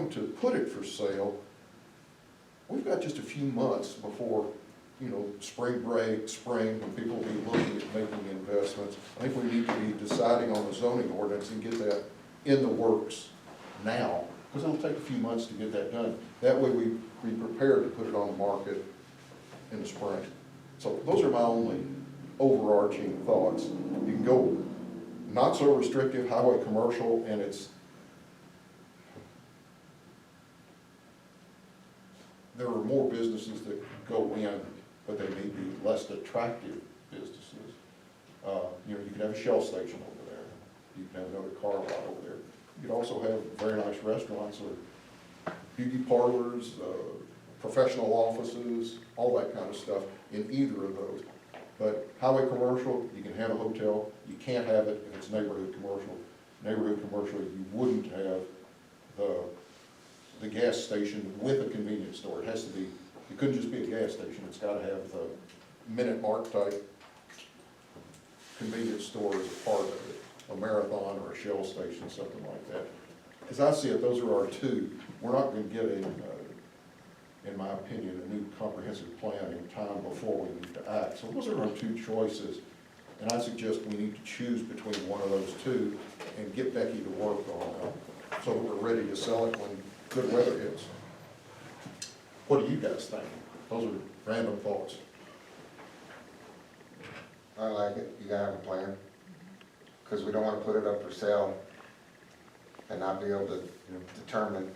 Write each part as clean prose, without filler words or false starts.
going to put it for sale, we've got just a few months before, you know, spring break, when people will be looking at making investments. I think we need to be deciding on the zoning ordinance and get that in the works now, because it'll take a few months to get that done. That way we be prepared to put it on the market in the spring. So those are my only overarching thoughts. You can go not so restrictive, highway commercial, and there are more businesses that go in, but they may be less attractive businesses. You know, you can have a Shell station over there. You can have another car lot over there. You can also have very nice restaurants or beauty parlors, professional offices, all that kind of stuff in either of those. But highway commercial, you can have a hotel. You can't have it if it's neighborhood commercial. Neighborhood commercial, you wouldn't have the gas station with a convenience store. It has to be, it couldn't just be a gas station. It's got to have the Minute Mark type convenience store as a part of it, a Marathon or a Shell station, something like that. As I see it, those are our two. We're not going to get in my opinion, a new comprehensive plan in time before we need to act. So those are our two choices. And I suggest we need to choose between one of those two and get Becky to work on them so that we're ready to sell it when good weather hits. What do you guys think? Those are random thoughts. I like it. You gotta have a plan. Because we don't want to put it up for sale and not be able to determine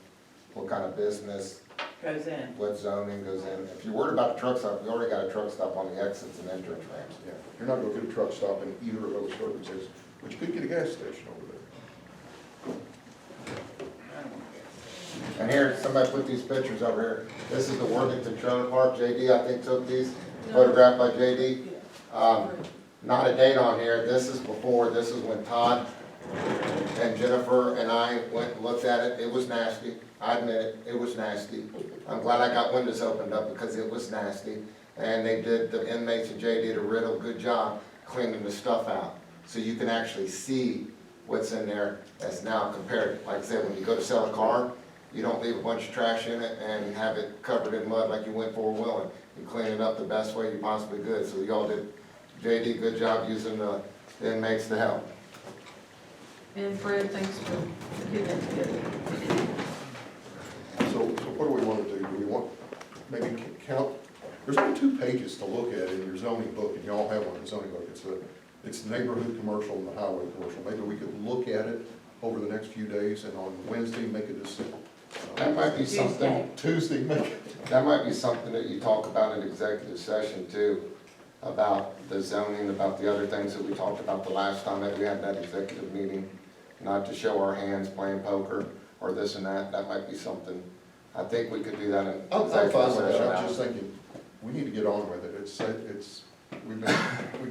what kind of business Goes in. what zoning goes in. If you're worried about a truck stop, we already got a truck stop on the exits and entrance ramps. Yeah, you're not going to get a truck stop in either of those circumstances, but you could get a gas station over there. And here, somebody put these pictures over here. This is the Worthington Trailer Park. JD, I think, took these, photographed by JD. Not a date on here. This is before. This is when Todd and Jennifer and I went and looked at it. It was nasty. I admit it, it was nasty. I'm glad I got windows opened up because it was nasty. And they did, the inmates and Jay did a real good job cleaning the stuff out. So you can actually see what's in there that's now compared. Like I said, when you go to sell a car, you don't leave a bunch of trash in it and have it covered in mud like you went four-wheeling. You clean it up the best way you possibly could. So y'all did, JD, good job using the inmates to help. And Fred, thanks for getting that together. So what do we want to do? Do we want, maybe count, there's only 2 pages to look at in your zoning book, and you all have one in the zoning book. It's the neighborhood commercial and the highway commercial. Maybe we could look at it over the next few days, and on Wednesday, make a decision. That might be something, Tuesday, make it. that might be something that you talk about in executive session too, about the zoning, about the other things that we talked about the last time that we had that executive meeting. Not to show our hands playing poker or this and that. That might be something. I think we could do that in I'm fine executive with that. session. I'm just thinking, we need to get on with it. We've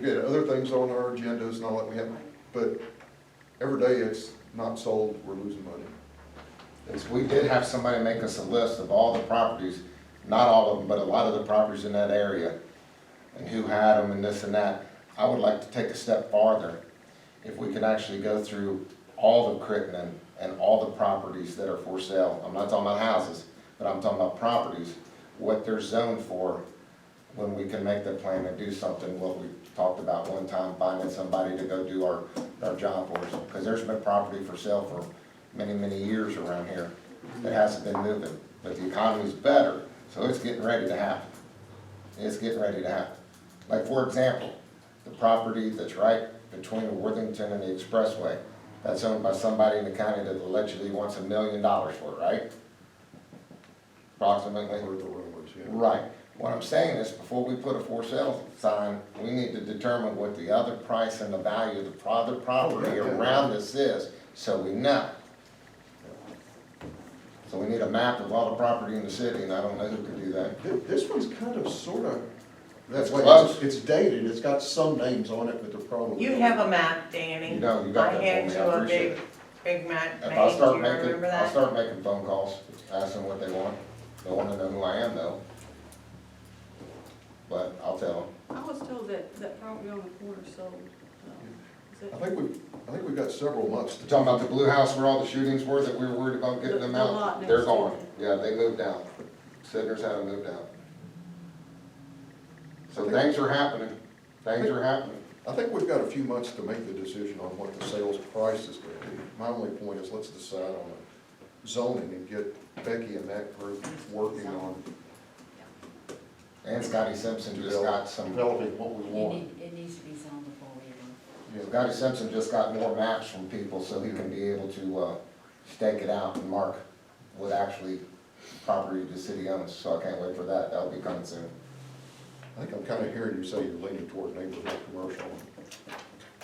got other things on our agendas and all that we have, but every day it's not sold, we're losing money. We did have somebody make us a list of all the properties, not all of them, but a lot of the properties in that area, and who had them and this and that. I would like to take a step farther. If we could actually go through all of Crittenden and all the properties that are for sale. I'm not talking about houses, but I'm talking about properties, what they're zoned for, when we can make that plan and do something, what we talked about one time, finding somebody to go do our job for us. Because there's been property for sale for many, many years around here that hasn't been moving. But the economy's better, so it's getting ready to happen. It's getting ready to happen. Like, for example, the property that's right between Worthington and the expressway, that's owned by somebody in the county that allegedly wants $1 million for it, right? Approximately. Heard the rumors, yeah. Right. What I'm saying is, before we put a for sale sign, we need to determine what the other price and the value of the other property around this is, so we know. So we need a map of all the property in the city, and I don't know who could do that. This one's kind of, sort of, that's why Close. it's dated, it's got some names on it, but they're probably. You have a map, Danny. You know, you got that I had for me, you I a appreciate big, it. big map If made, I'll do start you making, remember I'll that? start making phone calls, asking what they want. They wanna know who I am though. But I'll tell them. I was told that that property on the corner sold. Is I it- think we've got several months to. You talking about the blue house where all the shootings were that we were worried about getting them The out? lot next They're to gone. it. Yeah, they moved out. Sidners had them moved out. So things are happening. Things are happening. I think we've got a few months to make the decision on what the sales price is gonna be. My only point is, let's decide on zoning and get Becky and that group working on And Scotty Simpson just got some, developing what we want. It needs to be zoned before we even. Scotty Simpson just got more maps from people so he can be able to, stake it out and mark what actually property the city owns. So I can't wait for that. That'll be coming soon. I think I'm kinda hearing you say you're leaning toward neighborhood commercial.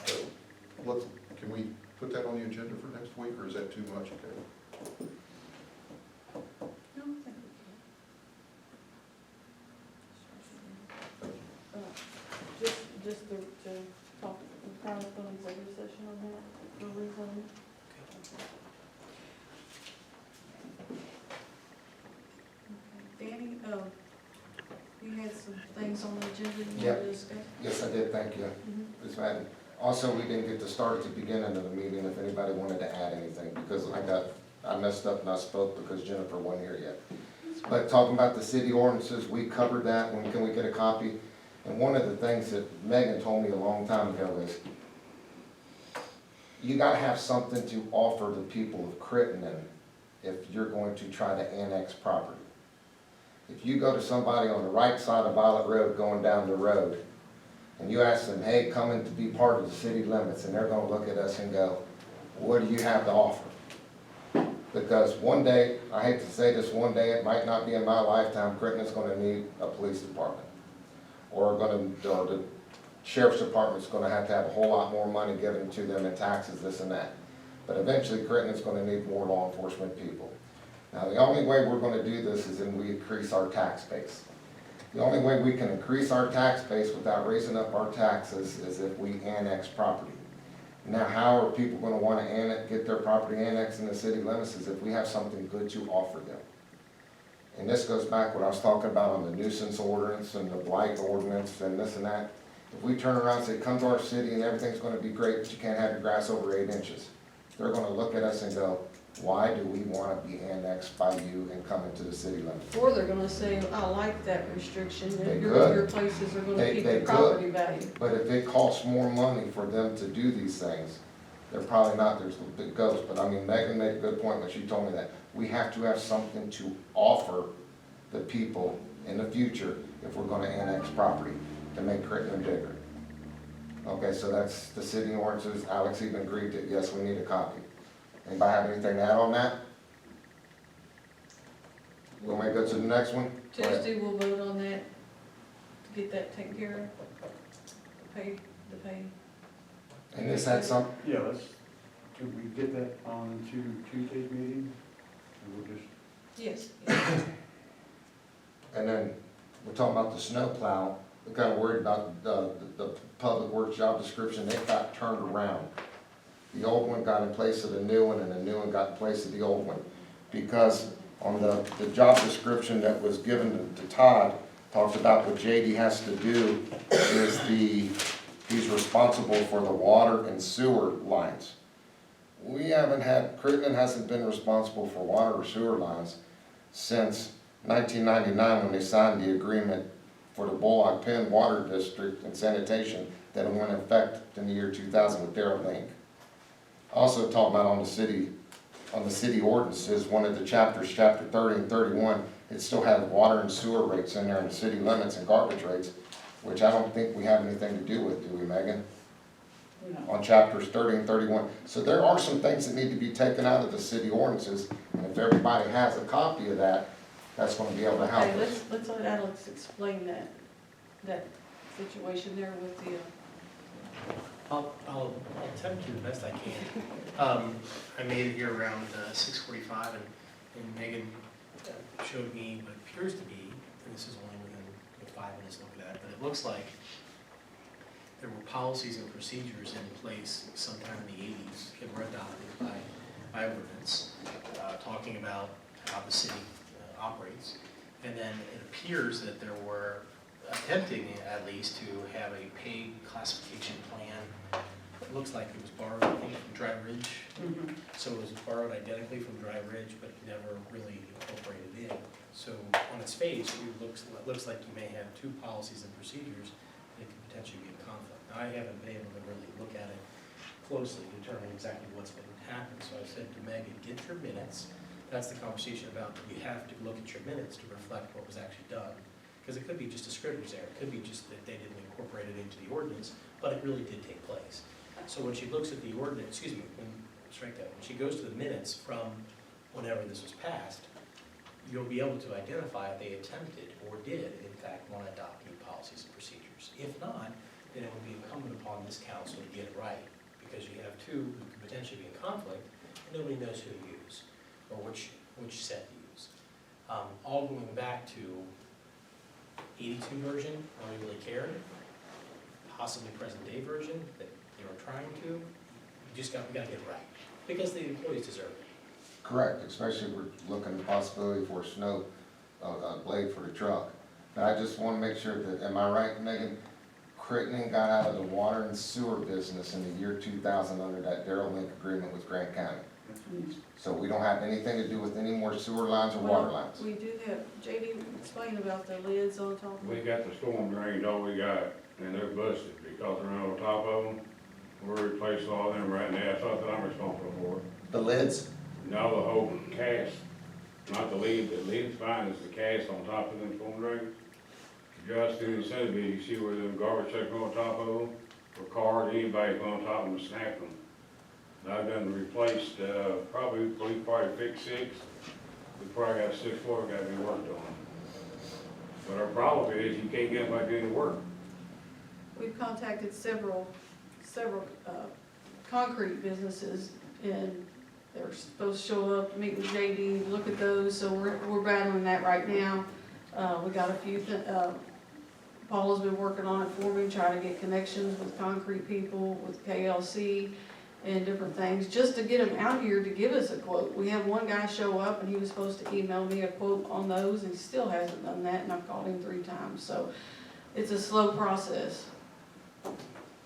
So, can we put that on the agenda for next week, or is that too much, okay? No, I think we can. Just to talk, we're probably put an executive session on that, for rezoning. Okay. Danny, you had some things on the agenda you wanted to discuss? Yes, I did. Thank you. Mhm. Ms. Madden. Also, we didn't get to start at the beginning of the meeting if anybody wanted to add anything, because I messed up and I spoke because Jennifer wasn't here yet. But talking about the city ordinances, we covered that. When can we get a copy? And one of the things that Megan told me a long time ago is, you gotta have something to offer the people of Crittenden if you're going to try to annex property. If you go to somebody on the right side of Violet Road going down the road, and you ask them, hey, come in to be part of the city limits, and they're gonna look at us and go, what do you have to offer? Because one day, I hate to say this, one day, it might not be in my lifetime, Crittenden's gonna need a police department. Or the sheriff's department's gonna have to have a whole lot more money given to them in taxes, this and that. But eventually, Crittenden's gonna need more law enforcement people. Now, the only way we're gonna do this is if we increase our tax base. The only way we can increase our tax base without raising up our taxes is if we annex property. Now, how are people gonna wanna get their property annexed in the city limits is if we have something good to offer them. And this goes back what I was talking about on the nuisance ordinance and the blight ordinance and this and that. If we turn around and say, come to our city and everything's gonna be great, but you can't have your grass over 8 inches. They're gonna look at us and go, why do we wanna be annexed by you and come into the city limits? Or they're gonna say, I like that restriction, They and could. your places are gonna They- keep they the could. property value. But if it costs more money for them to do these things, they're probably not, there's the big ghost. But I mean, Megan made a good point when she told me that. We have to have something to offer the people in the future if we're gonna annex property to make Crittenden bigger. Okay, so that's the city ordinances. Alex even agreed that, yes, we need a copy. Anybody have anything to add on that? We'll make it to the next one? Go ahead. Tuesday, we'll vote on that, to get that taken care of, the pay. And this had some, Yeah, could we get that on to Tuesday's meeting? And we'll just, Yes. and then we're talking about the snow plow. We're kind of worried about the public works job description. They got turned around. The old one got in place of the new one, and the new one got in place of the old one. Because on the job description that was given to Todd, talks about what JD has to do is he's responsible for the water and sewer lines. We haven't had, Crittenden hasn't been responsible for water or sewer lines since 1999 when they signed the agreement for the Bullock Penn Water District and sanitation that went in effect in the year 2000 with Darrell Link. Also talking about on the city ordinances, one of the chapters, chapter 30 and 31, it still has water and sewer rates in there and the city limits and garbage rates, which I don't think we have anything to do with, do we, Megan? On chapters 30 and 31. So there are some things that need to be taken out of the city ordinances, and if everybody has a copy of that, that's gonna be able to help Okay, us. let's let Alex explain that situation there with the, I'll attempt to the best I can. I made it here around 6:45, and Megan showed me what appears to be, and this is only within 5 minutes look at that, but it looks like there were policies and procedures in place sometime in the 80s that were adopted by ordinance, talking about how the city operates. And then it appears that there were attempting at least to have a pay classification plan it looks like it was borrowed, I think, from Dry Ridge. Mhm. So it was borrowed identically from Dry Ridge, but never really incorporated in. So on its face, it looks like you may have two policies and procedures that could potentially be in conflict. Now, I haven't been able to really look at it closely, to determine exactly what's been happened. So I said to Megan, get your minutes. That's the conversation about, you have to look at your minutes to reflect what was actually done. Because it could be just a scrivener's error, it could be just that they didn't incorporate it into the ordinance, but it really did take place. So when she looks at the ordinance, strike that, when she goes to the minutes from whenever this was passed, you'll be able to identify if they attempted or did, in fact, want to adopt new policies and procedures. If not, then it would be incumbent upon this council to get it right, because you have two who could potentially be in conflict, and nobody knows who to use, or which set to use. All going back to 82 version, nobody really cared, possibly present day version that they were trying to, we gotta get it right, because the employees deserve it. Correct, especially if we're looking at the possibility for a snow, blade for the truck. But I just wanna make sure that, am I right, Megan? Crittenden got out of the water and sewer business in the year 2000 under that Darrell Link agreement with Grant County. So we don't have anything to do with any more sewer lines or water Well, lines. we do have, JD, explain about the lids on top of We it. got the storm drains, all we got, and they're busted because they're on top of them. We're replacing all of them right now, that's something I'm responsible for. The lids? Now the whole cast, not the lid, the lid's fine, it's the cast on top of them storm drains. Just through the center bit, you see where them garbage trucks go on top of them, or cars, anybody go on top of them and snap them. And I've done replaced, we probably fixed 6. We probably got 6 more got to be worked on. But our problem is you can't get anybody doing the work. We've contacted several concrete businesses, and they're supposed to show up, meet with JD, look at those, so we're battling that right now. We got a few, Paula's been working on it for me, trying to get connections with concrete people, with KLC, and different things, just to get them out here to give us a quote. We had one guy show up, and he was supposed to email me a quote on those, and he still hasn't done that, and I've called him 3 times, so it's a slow process.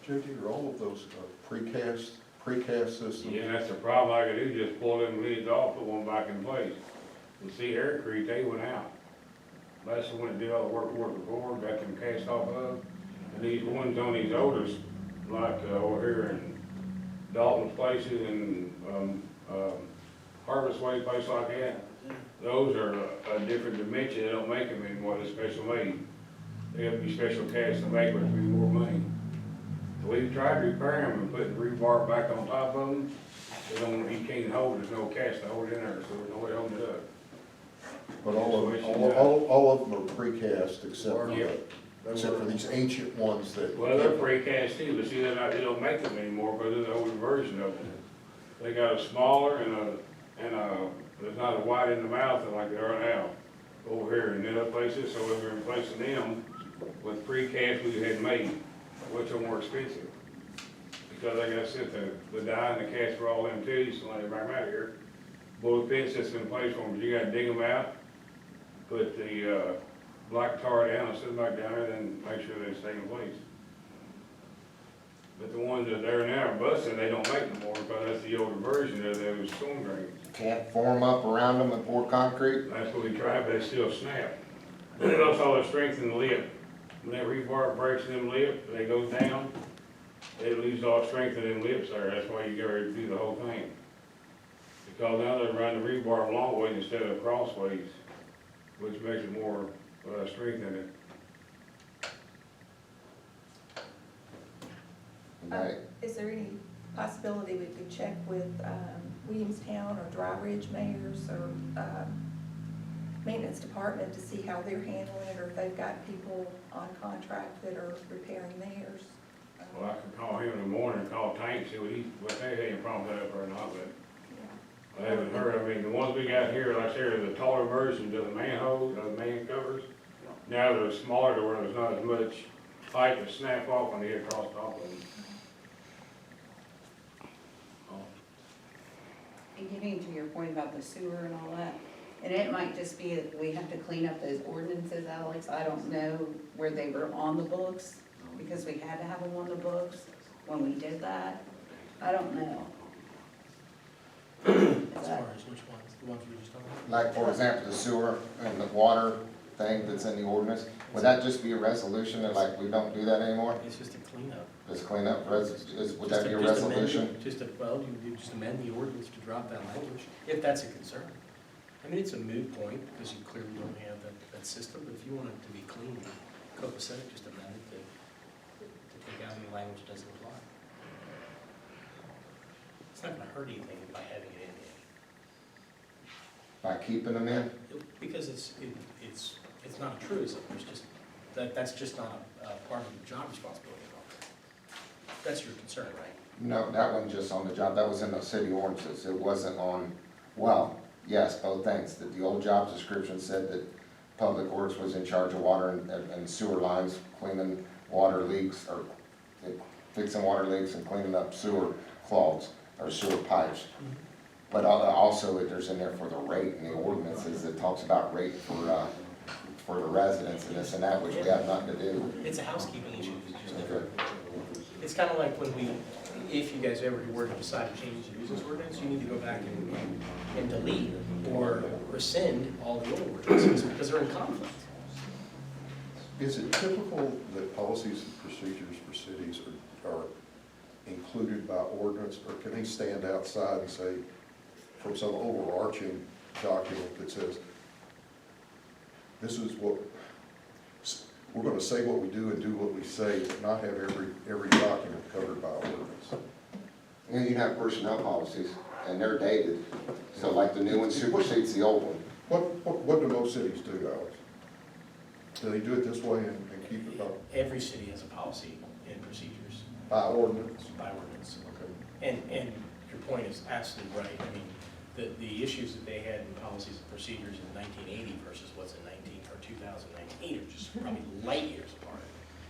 JD, are all of those precast systems? Yeah, that's the problem I could do, just pull them lids off, put one back in place. You see Air Creek, they went out. Last one went and did all the work before, got them cast off of. And these ones on these odors, like over here in Dalton's places and Harvest Way, place like that, those are a different dimension, they don't make them anymore, they're special made. They have to be special cast to make, but it'd be more money. We tried to repair them and put the rebar back on top of them. They don't, you can't hold, there's no cast to hold it in there, so there's no way to hold it up. But all of them are precast except for, Yep. except for these ancient ones that. Well, they're precast too, but see, they don't make them anymore because there's an older version of them. They got a smaller and there's not a wide in the mouth like they are now over here in the other places, so we're replacing them with precast we had made, which are more expensive. Because like I said, the die and the cast for all them too, so let everybody out here. Bullet pin system in place for them, but you gotta dig them out, put the black tar down, and sit them back down there, then make sure they stay in place. But the ones that are there now are busting, they don't make no more, because that's the older version of those storm drains. Can't form up around them and pour concrete? That's what we tried, but they still snap. They lost all the strength in the lip. When that rebar breaks in them lip, they go down, they lose all strength in them lips there, that's why you gotta do the whole thing. Because now they run the rebar long ways instead of crossways, which makes it more strength in it. Right. Is there any possibility we could check with Williamstown or Dry Ridge mayors or maintenance department to see how they're handling it, or if they've got people on contract that are repairing theirs? Well, I could call him in the morning, call Tank, see what they had any problem with that or not, but I haven't heard. I mean, the ones we got here, like I said, are the taller versions of the manhole, the man covers. Now they're smaller to where there's not as much height to snap off when they get across top of them. And getting to your point about the sewer and all that, and it might just be that we have to clean up those ordinances, Alex. I don't know where they were on the books, because we had to have them on the books. when we did that. I don't know. As Is far that- as which ones, the ones we were just talking about? Like, for example, the sewer and the water thing that's in the ordinance, would that just be a resolution that like, we don't do that anymore? It's just a cleanup. Just clean up, would that be a Just amend it, resolution? well, you just amend the ordinance to drop that language, if that's a concern. I mean, it's a moot point, because you clearly don't have that system, but if you want it to be clean, copacetic, just amend it to take out any language that doesn't apply. It's not gonna hurt anything by having it in By keeping them in? there, because it's not a truism, there's just, that's just not a part of the job responsibility at all. That's your concern, right? No, that wasn't just on the job, that was in the city ordinances, it wasn't on, well, yes, both things, that the old job description said that Public Works was in charge of water and sewer lines, cleaning water leaks, or fixing water leaks and cleaning up sewer clogs, or sewer pipes. But also, there's in there for the rate in the ordinances, it talks about rate for the residents and this and that, which we have nothing to do. It's a housekeeping issue, it's just different. It's kind of like when if you guys ever were to decide to change the nuisance ordinance, you need to go back and delete or rescind all the old ordinances because they're in conflict. Is it typical that policies and procedures for cities are included by ordinance, or can they stand outside and say, from some overarching document that says, this is what, we're gonna say what we do and do what we say, but not have every document covered by ordinance? And you have personnel policies, and they're dated, so like the new one supersedes the old one. What do most cities do, Alex? Do they do it this way and keep it up Every city has a policy and procedures by ordinance? by ordinance. Okay. And your point is absolutely right. I mean, the issues that they had in policies and procedures in 1980 versus what's in 2019 are just probably light years apart.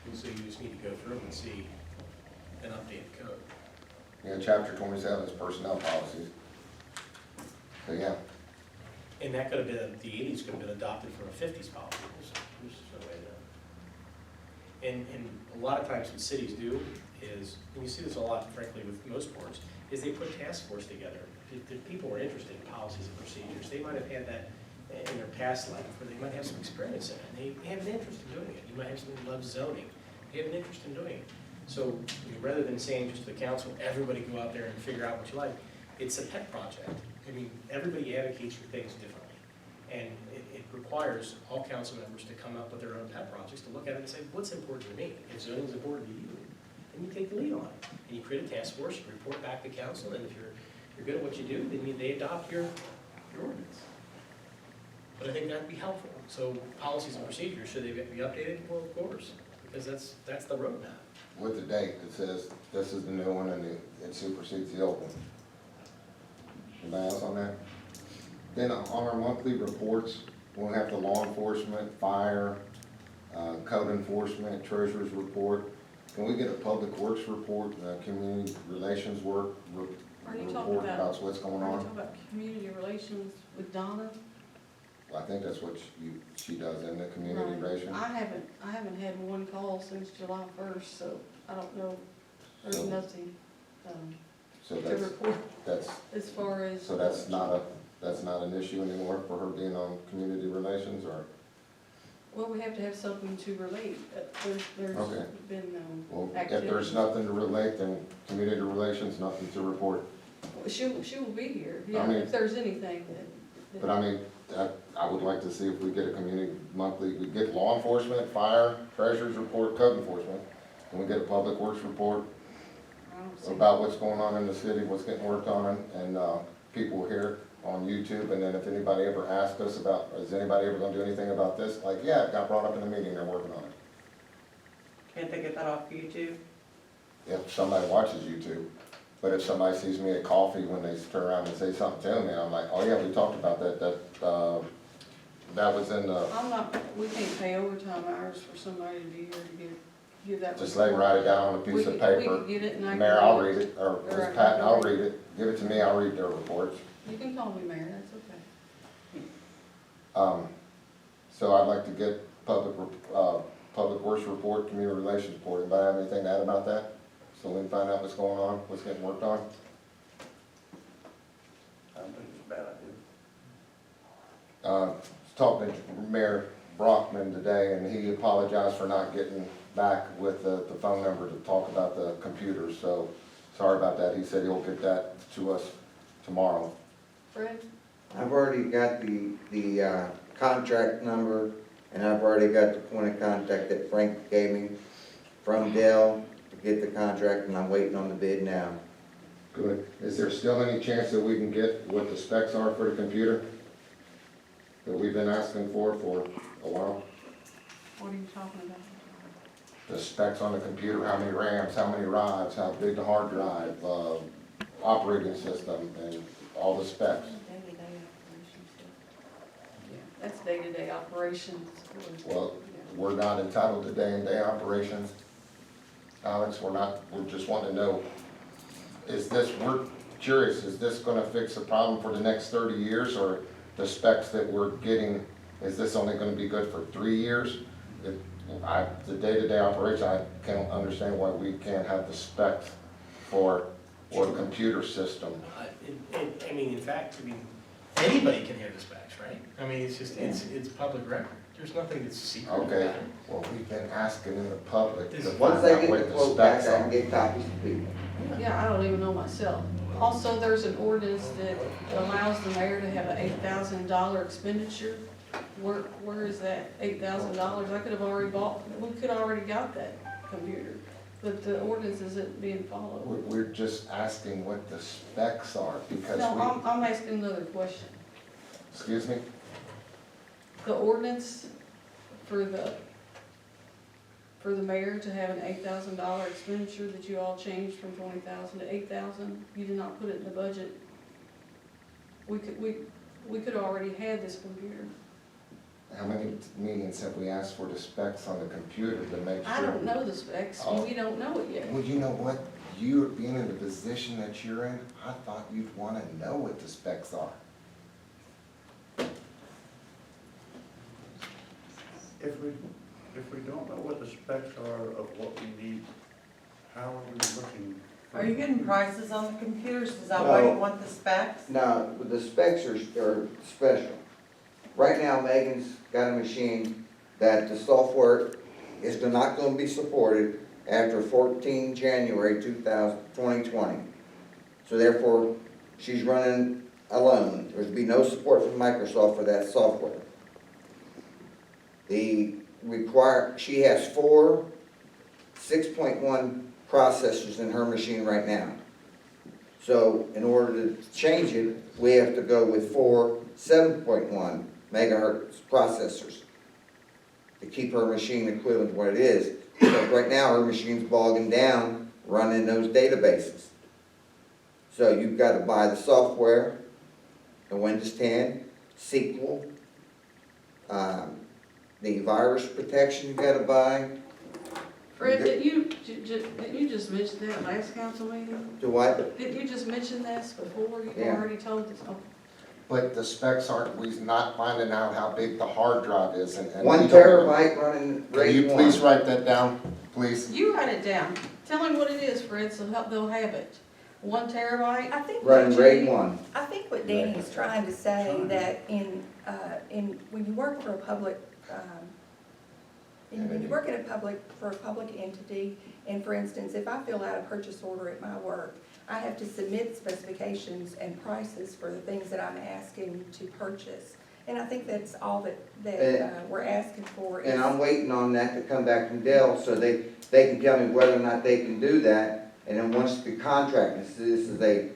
And so you just need to go through them and see an updated code. Yeah, chapter 27 is personnel policies. So, yeah. And that could have been, the 80s could have been adopted from a 50s policy. There's no way to know. And a lot of times what cities do is, and you see this a lot frankly with most boards, is they put task force together. If people are interested in policies and procedures, they might have had that in their past life, or they might have some experience in it, and they have an interest in doing it. You might have someone who loves zoning, they have an interest in doing it. So rather than saying just to the council, everybody go out there and figure out what you like, it's a pet project. I mean, everybody advocates for things differently. And it requires all council members to come up with their own pet projects, to look at it and say, what's important to me? If zoning is important to you, then you take the lead on it. And you create a task force, you report back to council, and if you're good at what you do, then they adopt your ordinance. But I think that'd be helpful. So policies and procedures, should they be updated? Well, of course, because that's the roadmap. With the date, it says, this is the new one, and it supersedes the old one. Anybody else on that? Then on our monthly reports, we'll have the law enforcement, fire, code enforcement, treasurer's report. Can we get a public works report, community relations work Are you talking report about what's going Are you on? talking about community relations with Donna? Well, I think that's what she does in the community Right. relations. I haven't had one call since July 1st, so I don't know, there's So- nothing, So to that's, report that's, as far as. so that's not an issue anymore for her being on community relations, or? Well, we have to have something to relate. There's Okay. been Well, no if there's activity. nothing to relate, then community relations, nothing to report. She will be here, I yeah, mean- if there's anything that. But I mean, I would like to see if we get a community monthly, we get law enforcement, fire, treasurer's report, code enforcement, and we get a public works report I don't see. about what's going on in the city, what's getting worked on, and people here on YouTube, and then if anybody ever asks us about, is anybody ever gonna do anything about this? Like, yeah, it got brought up in the meeting, they're working on it. Can't they get that off YouTube? If somebody watches YouTube, but if somebody sees me at coffee when they turn around and say something to me, I'm like, oh yeah, we talked about that, that was in the, We can't pay overtime hours for somebody to be here to give that. just let me write it down on a piece of We paper. can get it and I can. Mayor, I'll read it, or Or Ms. I Pat, can I'll read read it, give it to me, I'll read their reports. You can call me mayor, that's okay. So I'd like to get public works report, community relations report, anybody have anything to add about that? so we can find out what's going on, what's getting worked on. I don't think it's a bad idea. Was talking to Mayor Brockman today, and he apologized for not getting back with the phone number to talk about the computers, so sorry about that. He said he'll get that to us tomorrow. Fred? I've already got the contract number, and I've already got the point of contact that Frank gave me from Dell to get the contract, and I'm waiting on the bid now. Good. Is there still any chance that we can get what the specs are for the computer that we've been asking for a while? What are you talking about? The specs on the computer, how many RAMs, how many rods, how big the hard drive, operating system, and all the specs. That's day-to-day operations. Well, we're not entitled to day-to-day operations. Alex, we're just wanting to know, we're curious, is this gonna fix the problem for the next 30 years, or the specs that we're getting, is this only gonna be good for 3 years? The day-to-day operation, I can't understand why we can't have the specs for the computer system. I mean, in fact, anybody can have the specs, right? I mean, it's just, it's public record. There's nothing that's secret about Okay, it. well, we've been asking in the public to Once find I out get what the the quote back, specs I can are. get copies to people. Yeah, I don't even know myself. Also, there's an ordinance that allows the mayor to have an $8,000 expenditure. Where is that $8,000? I could have already we could have already got that computer, but the ordinance isn't being followed. We're just asking what the specs are, because No, I'm asking another question. excuse me? The ordinance for the mayor to have an $8,000 expenditure that you all changed from 20,000 to 8,000, you did not put it in the budget. We could have already had this computer. How many meetings have we asked for the specs on the computer to make sure? I don't know the specs, Oh. we don't know it yet. Well, you know what? You being in the position that you're in, I thought you'd wanna know what the specs are. If we don't know what the specs are of what we need, how are we looking? Are you getting prices on the computers? Is that why you No. want the specs? Now, the specs are special. Right now, Megan's got a machine that the software is not gonna be supported after 14 January 2020. So therefore, she's running alone. There's be no support from Microsoft for that software. She has 4 6.1 processors in her machine right now. So in order to change it, we have to go with 4 7.1 megahertz processors to keep her machine equivalent to what it is. Because right now, her machine's bogging down running those databases. So you've got to buy the software, the Windows 10, SQL, the virus protection you gotta buy. Fred, didn't you just mention that last council meeting? Do what? Didn't you just mention this before? You've Yeah. already told us. Oh, But the specs aren't, we're not finding out how big the hard drive is and. 1 we don't- terabyte running Can you RAID please 1. write that down, please? You write it down. Tell him what it is, Fred, so they'll have it. 1 terabyte? I think Running what RAID 1. I think what Danny's trying to say, that when you work for a public, when you work for a public entity, and for instance, if I fill out a purchase order at my work, I have to submit specifications and prices for the things that I'm asking to purchase. And I think that's all that we're asking for. And I'm waiting on that to come back from Dell so they can tell me whether or not they can do that. And then once the contract, this is a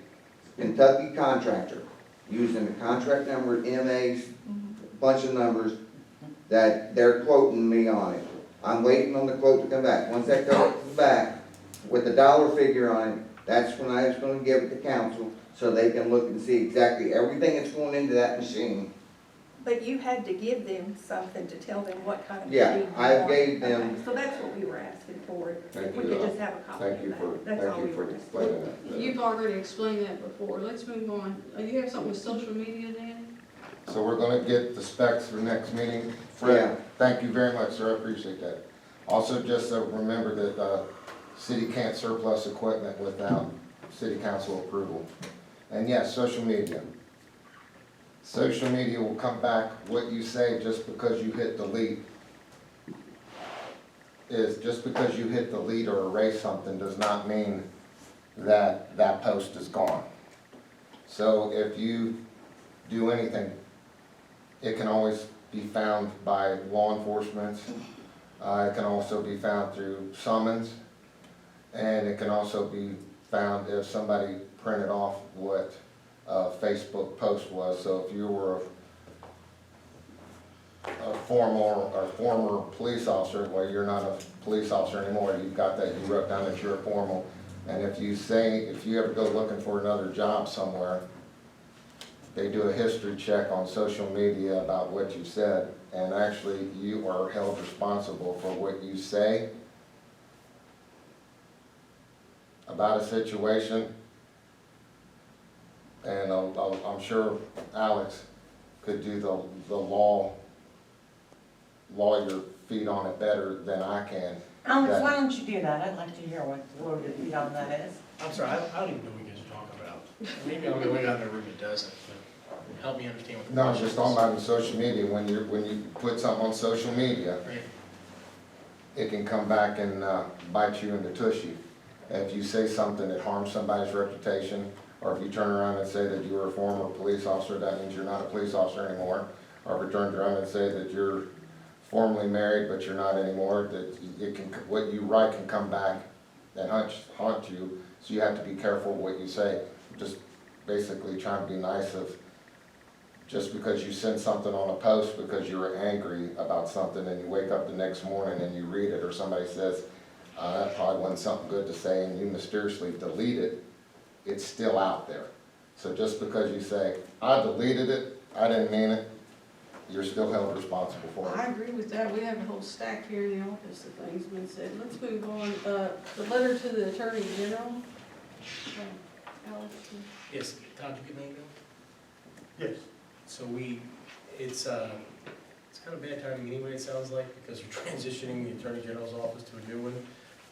Kentucky contractor, using the contract number, MA's, bunch of numbers, that they're quoting me on it. I'm waiting on the quote to come back. Once that comes back with the dollar figure on it, that's when I was gonna give it to council, so they can look and see exactly everything that's going into that machine. But you had to give them something to tell them what kind of machine Yeah, you I want. gave them- Okay, so that's what we were asking for. Thank If we you. could just have a copy of Thank you that. for, That's all thank you we for were asking. explaining that. You've already explained that before. Let's move on. You have something with social media, Danny? So we're gonna get the specs for next meeting. Yeah. Fred, thank you very much, sir, I appreciate that. Also, just remember that, city can't surplus equipment without city council approval. And yes, social media. Social media will come back, what you say just because you hit delete is, just because you hit delete or erase something does not mean that that post is gone. So if you do anything, it can always be found by law enforcement. It can also be found through summons. And it can also be found if somebody printed off what a Facebook post was. So if you were a former police officer, well, you're not a police officer anymore, you've got that, you wrote down that you're a formal. And if you ever go looking for another job somewhere, they do a history check on social media about what you said, and actually you are held responsible for what you say about a situation. And I'm sure Alex could do the lawyer feed on it better than I can. Alex, why don't you do that? I'd like to hear what the loaded feet on that is. I'm sorry, I don't even know what you guys are talking about. Maybe I'm the only guy in the room that doesn't, but help me understand what the No, I'm question just is. talking about in social media, when you put something on social media, Right. it can come back and bite you in the tushy. If you say something that harms somebody's reputation, or if you turn around and say that you were a former police officer, that means you're not a police officer anymore. Or if you turn around and say that you're formerly married, but you're not anymore, that it can, what you write can come back and haunt you, so you have to be careful what you say. Just basically trying to be nice of, just because you send something on a post because you were angry about something and you wake up the next morning and you read it, or somebody says, that probably wasn't something good to say, and you mysteriously delete it, it's still out there. So just because you say, I deleted it, I didn't mean it, you're still held responsible for I it. agree with that. We have a whole stack here in the office of things been said. Let's move on. The letter to the Attorney General. Alex? Yes, Todd, you get my email? Yes. So it's kind of bad timing anyway, it sounds like, because we're transitioning the Attorney General's office to a new one.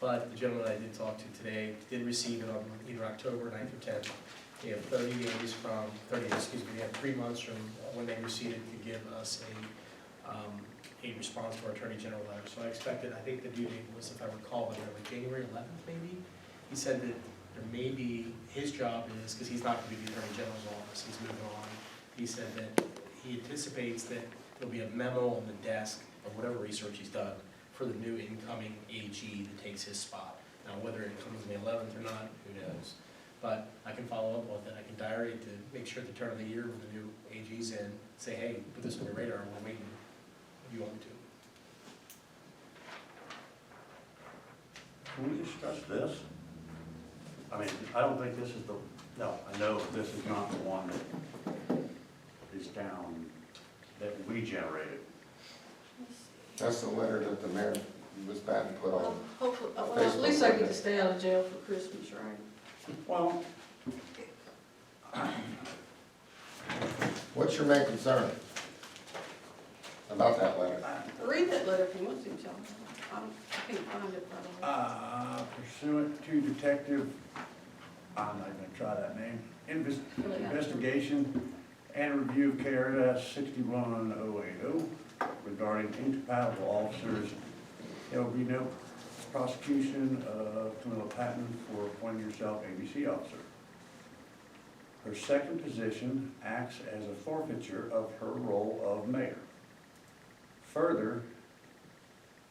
But the gentleman I did talk to today did receive it on either October 9th or 10th. We have 3 months from when they received it to give us a response to our Attorney General letter. So I expected, I think the due date was, if I recall, like January 11th maybe. He said that there may be, his job is, because he's not going to be the Attorney General's office, he's moving on. He said that he anticipates that there'll be a memo on the desk of whatever research he's done for the new incoming AG that takes his spot. Now, whether it comes on the 11th or not, who knows? But I can follow up with it. I can diary it to make sure at the turn of the year when the new AG's in, say, hey, put this on your radar, we're waiting if you want to. Can we discuss this? I mean, I don't think this is no, I know this is not the one that is down, that we generated. That's the letter that the mayor was about to put on. Hopefully, well, at least I get to stay out of jail for Christmas, right? Well, What's your main concern about that letter? Read that letter if you want to, John. I can't find it, by the way. pursuant to Detective, I'm not gonna try that name, investigation and review of KRS 61080 regarding incompatible officers. There will be no prosecution of criminal patent for appointing yourself ABC officer. Her second position acts as a forfeiture of her role of mayor. Further,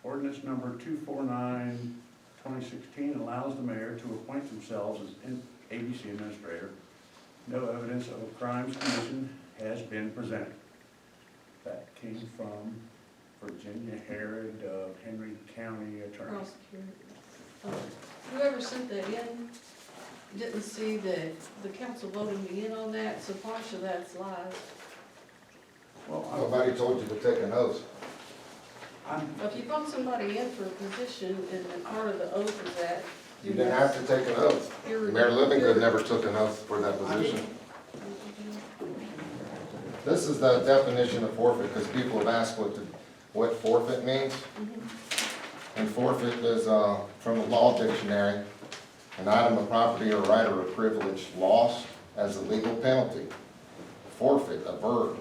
ordinance number 249/2016 allows the mayor to appoint themselves as ABC administrator. No evidence of a crimes commission has been presented. That came from Virginia Herod of Henry County Attorney. Prosecutor. Whoever sent that in didn't see that the council voted me in on that, so partial of that's lies. Well, Nobody told you to take an oath. If you vote somebody in for a position and part of the oath is that. You didn't have to take an oath. Mayor Livingston never took an oath for that position. This is the definition of forfeit, because people have asked what forfeit means. And forfeit is, from the law dictionary, an item of property or right or a privilege lost as a legal penalty. Forfeit, a verb,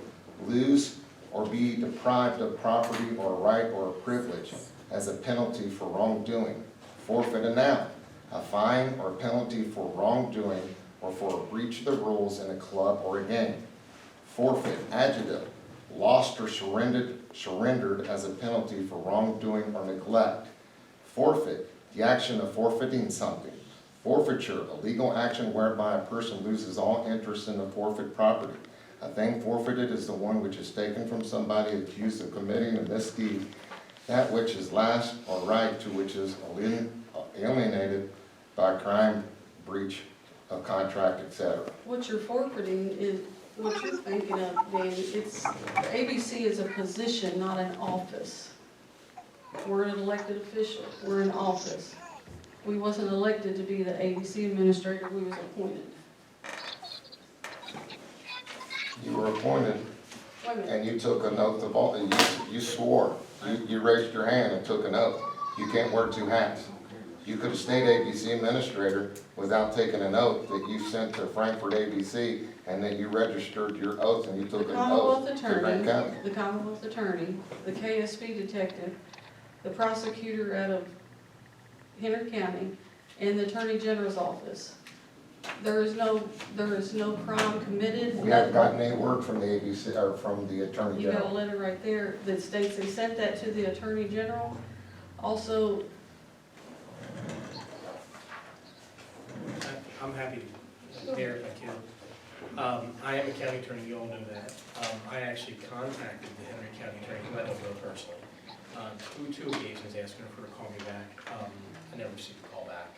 lose or be deprived of property or right or a privilege as a penalty for wrongdoing. Forfeit, a noun, a fine or penalty for wrongdoing or for a breach of the rules in a club or a game. Forfeit, adjective, lost or surrendered as a penalty for wrongdoing or neglect. Forfeit, the action of forfeiting something. Forfeiture, a legal action whereby a person loses all interest in the forfeit property. A thing forfeited is the one which is taken from somebody accused of committing a misdeed, that which is last or right to which is alienated by crime, breach of contract, etc. What you're forfeiting is, what you're thinking of, Danny, it's, the ABC is a position, not an office. We're an elected official, we're in office. We wasn't elected to be the ABC administrator, we was appointed. You were appointed Wait a minute, and you took an oath of office. You swore. You raised your hand and took an oath. You can't wear two hats. You could have stayed ABC administrator without taking an oath that you sent to Frankfurt ABC and that you registered your oath and you the took an Commonwealth oath to Grant County. attorney, the Commonwealth attorney, the KSP detective, the prosecutor out of Henry County, and the Attorney General's office. There is no crime committed. We haven't gotten any word from the ABC, or from the Attorney You got a General. letter right there that states they sent that to the Attorney General. Also, I'm happy to, Mayor, if I can. I am a county attorney, you all know that. I actually contacted the Henry County attorney, who I don't know personally, two occasions asking her to call me back. I never received a call back.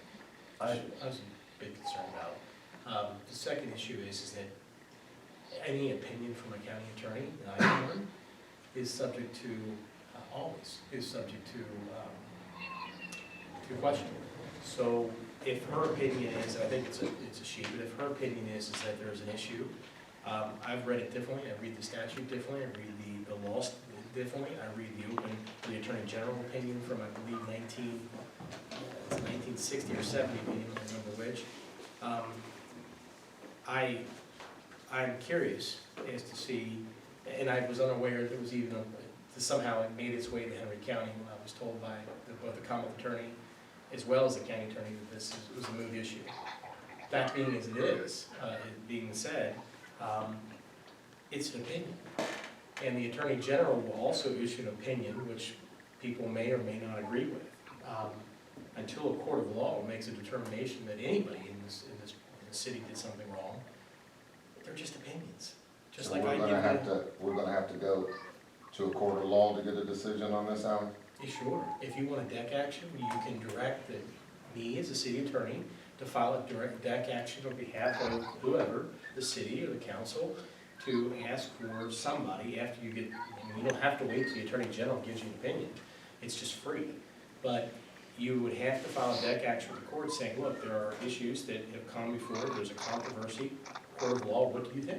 I was a bit concerned about it. The second issue is that any opinion from a county attorney that I learn is subject to, always is subject to question. So if her opinion is, I think it's a she, but if her opinion is that there's an issue, I've read it differently, I read the statute differently, I read the laws differently, I read the Attorney General opinion from, I believe, 1960 or 70 opinion, I don't remember which. I'm curious as to see, and I was unaware there was even somehow it made its way to Henry County. I was told by both the Commonwealth attorney as well as the county attorney that this was a moot issue. That being as it is, it being said, it's an opinion. And the Attorney General will also issue an opinion, which people may or may not agree with, until a court of law makes a determination that anybody in the city did something wrong. They're just opinions, just So like I we're give gonna have to go to a court of law to get a decision on this, Alan? Sure, if you want a deck action, you can direct me as a city attorney to file a direct deck action on behalf of whoever, the city or the council, to ask for somebody after you get, you don't have to wait till the Attorney General gives you an opinion, it's just free. But you would have to file a deck action with the court saying, look, there are issues that have come before, there's a controversy, court of law, what do you think?